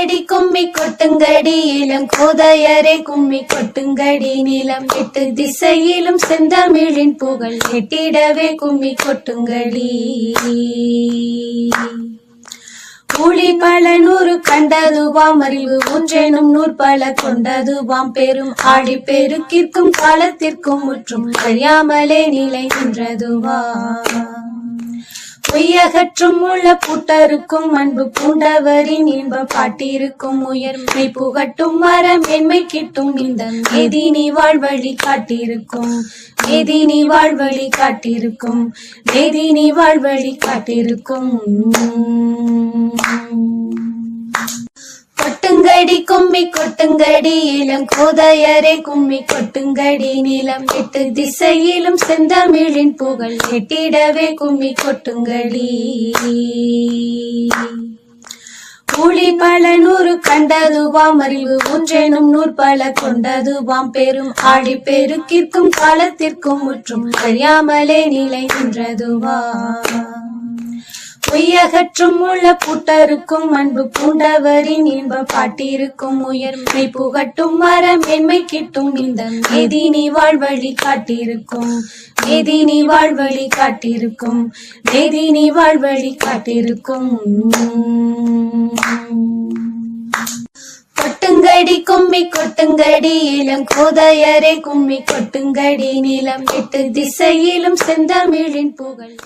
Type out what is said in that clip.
கொட்டுங்கடி கும்மி கொட்டுங்கடி இளம் கோதையரே கும்மி கொட்டுங்கடி நிலம் எட்டு திசையிலும் செந்தமிழின் புகழ் எட்டிடவே கும்மி கொட்டுங்கடி. ஊழி பல நூறு கண்டதுவாம் அறிவு ஒன்றெனும் நூற்பல கொண்டதுவாம் பெரும் ஆடி பெருக்கிற்கும் காலத்திற்கும் முற்றும் அறியாமலே நிலை நின்றதுவா. பொய்யகற்றும் உள்ள பூட்டருக்கும் அன்பு பூண்டவரின் இன்ப பாட்டிருக்கும் உயர்மை புகட்டும் மரம் என்மை கிட்டும் இந்த மேதினி வாழ்வழி காட்டிருக்கும் மேதினி வாழ்வழி காட்டிருக்கும் மேதினி வாழ்வழி காட்டிருக்கும். கொட்டுங்கடி கும்மி கொட்டுங்கடி இளம் கோதையரே கும்மி கொட்டுங்கடி நிலம் எட்டு திசையிலும் செந்தமிழின் புகழ் எட்டிடவே கும்மி கொட்டுங்கடி. ஊழி பல நூறு கண்டதுவாம் அறிவு ஒன்றெனும் நூற்பல கொண்டதுவாம் பெரும் ஆடி பெருக்கிற்கும் காலத்திற்கும் முற்றும் அறியாமலே நிலை நின்றதுவா. பொய்யகற்றும் உள்ள பூட்டருக்கும் அன்பு பூண்டவரின் இன்ப பாட்டிருக்கும் உயர்மை புகட்டும் மரம் என்மை கிட்டும் இந்த மேதினி வாழ்வழி காட்டிருக்கும் மேதினி வாழ்வழி காட்டிருக்கும் மேதினி வாழ்வழி காட்டிருக்கும். கொட்டுங்கடி கும்மி கொட்டுங்கடி இளம் கோதையரே கும்மி கொட்டுங்கடி நிலம் எட்டு திசையிலும் செந்தமிழின் புகழ்.